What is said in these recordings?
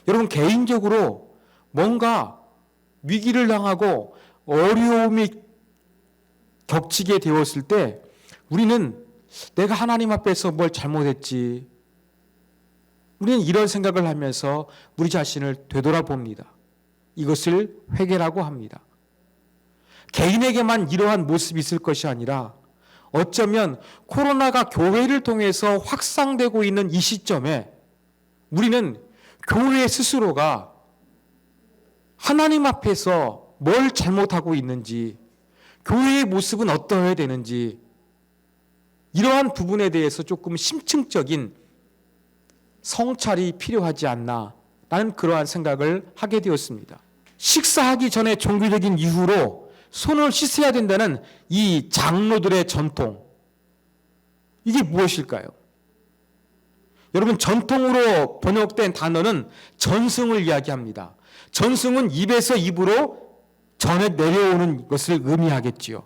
여러분, 개인적으로 뭔가 위기를 당하고 어려움이 겹치게 되었을 때 우리는 내가 하나님 앞에서 뭘 잘못했지, 우리는 이런 생각을 하면서 우리 자신을 되돌아봅니다. 이것을 회개라고 합니다. 개인에게만 이러한 모습이 있을 것이 아니라 어쩌면 코로나가 교회를 통해서 확산되고 있는 이 시점에 우리는 교회 스스로가 하나님 앞에서 뭘 잘못하고 있는지, 교회의 모습은 어떠해야 되는지, 이러한 부분에 대해서 조금 심층적인 성찰이 필요하지 않나 라는 그러한 생각을 하게 되었습니다. 식사하기 전에 종교적인 이유로 손을 씻어야 된다는 이 장로들의 전통, 이게 무엇일까요? 여러분, 전통으로 번역된 단어는 전승을 이야기합니다. 전승은 입에서 입으로 전해 내려오는 것을 의미하겠지요.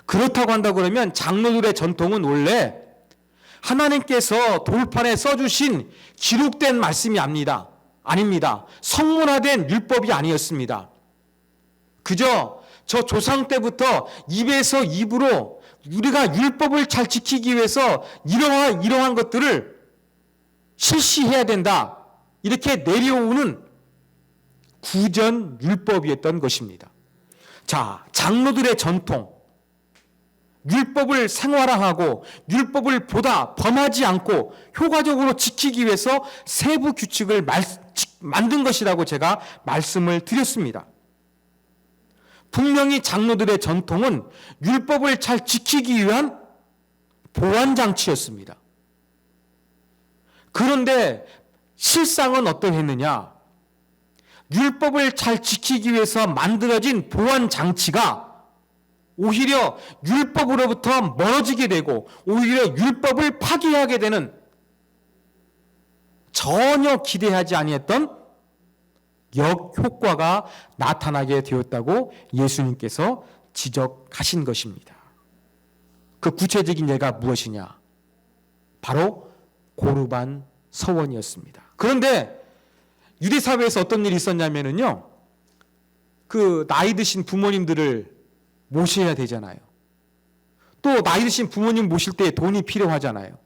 그렇다고 한다 그러면 장로들의 전통은 원래 하나님께서 돌판에 써주신 기록된 말씀이 아닙니다. 성문화된 율법이 아니었습니다. 그저 저 조상 때부터 입에서 입으로 우리가 율법을 잘 지키기 위해서 이러한 것들을 실시해야 된다, 이렇게 내려오는 구전 율법이었던 것입니다. 자, 장로들의 전통, 율법을 생활화하고 율법을 보다 범하지 않고 효과적으로 지키기 위해서 세부 규칙을 만든 것이라고 제가 말씀을 드렸습니다. 분명히 장로들의 전통은 율법을 잘 지키기 위한 보완장치였습니다. 그런데 실상은 어떠했느냐? 율법을 잘 지키기 위해서 만들어진 보완장치가 오히려 율법으로부터 멀어지게 되고 오히려 율법을 파괴하게 되는, 전혀 기대하지 아니했던 역효과가 나타나게 되었다고 예수님께서 지적하신 것입니다. 그 구체적인 예가 무엇이냐? 바로 고르반 서원이었습니다. 그런데 유대 사회에서 어떤 일이 있었냐면요, 그 나이 드신 부모님들을 모셔야 되잖아요. 또 나이 드신 부모님 모실 때 돈이 필요하잖아요.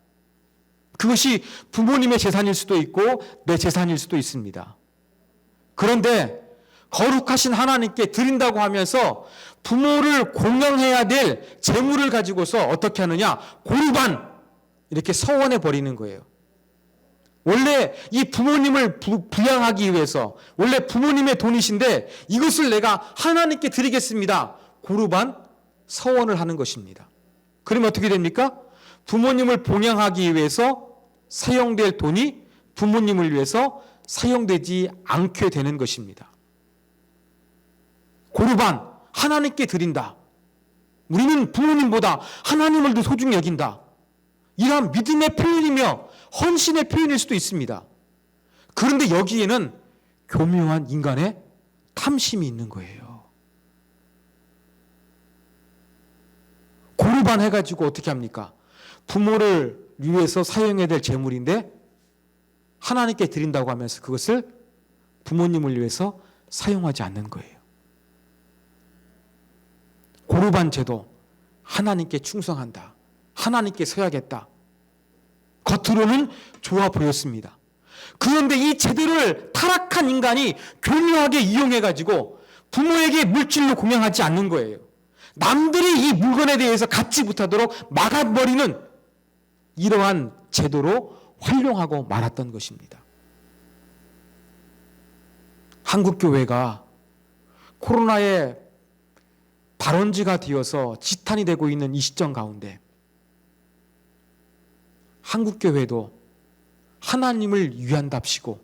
그것이 부모님의 재산일 수도 있고 내 재산일 수도 있습니다. 그런데 거룩하신 하나님께 드린다고 하면서 부모를 공양해야 될 재물을 가지고서 어떻게 하느냐? 고르반, 이렇게 서원해 버리는 거예요. 원래 이 부모님을 부양하기 위해서 원래 부모님의 돈이신데 이것을 내가 하나님께 드리겠습니다, 고르반 서원을 하는 것입니다. 그러면 어떻게 됩니까? 부모님을 봉양하기 위해서 사용될 돈이 부모님을 위해서 사용되지 않게 되는 것입니다. 고르반, 하나님께 드린다, 우리는 부모님보다 하나님을 더 소중히 여긴다, 이러한 믿음의 표현이며 헌신의 표현일 수도 있습니다. 그런데 여기에는 교묘한 인간의 탐심이 있는 거예요. 고르반 해가지고 어떻게 합니까? 부모를 위해서 사용해야 될 재물인데 하나님께 드린다고 하면서 그것을 부모님을 위해서 사용하지 않는 거예요. 고르반 제도, 하나님께 충성한다, 하나님께 서야겠다, 겉으로는 좋아 보였습니다. 그런데 이 제도를 타락한 인간이 교묘하게 이용해가지고 부모에게 물질로 공양하지 않는 거예요. 남들이 이 물건에 대해서 갖지 못하도록 막아버리는 이러한 제도로 활용하고 말았던 것입니다. 한국교회가 코로나의 발원지가 되어서 지탄이 되고 있는 이 시점 가운데 한국교회도 하나님을 위한답시고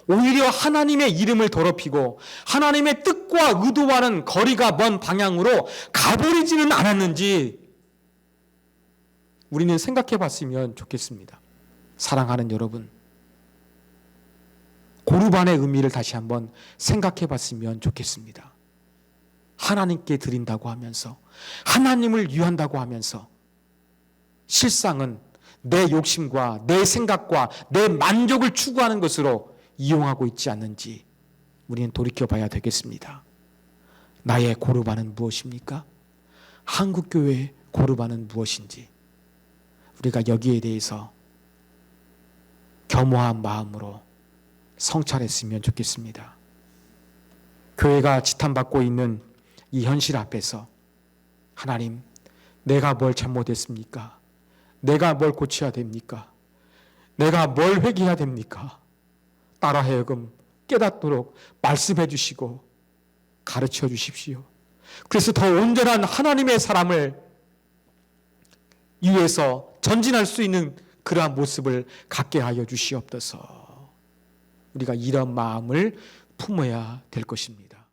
오히려 하나님의 이름을 더럽히고 하나님의 뜻과 의도와는 거리가 먼 방향으로 가버리지는 않았는지 우리는 생각해 봤으면 좋겠습니다. 사랑하는 여러분, 고르반의 의미를 다시 한번 생각해 봤으면 좋겠습니다. 하나님께 드린다고 하면서, 하나님을 위한다고 하면서 실상은 내 욕심과 내 생각과 내 만족을 추구하는 것으로 이용하고 있지 않는지 우리는 돌이켜봐야 되겠습니다. 나의 고르반은 무엇입니까? 한국교회의 고르반은 무엇인지 우리가 여기에 대해서 겸허한 마음으로 성찰했으면 좋겠습니다. 교회가 지탄받고 있는 이 현실 앞에서 하나님, 내가 뭘 잘못했습니까? 내가 뭘 고쳐야 됩니까? 내가 뭘 회개해야 됩니까? 따라 하여금 깨닫도록 말씀해 주시고 가르쳐 주십시오. 그래서 더 온전한 하나님의 사람을 위해서 전진할 수 있는 그러한 모습을 갖게 하여 주시옵소서. 우리가 이런 마음을 품어야 될 것입니다.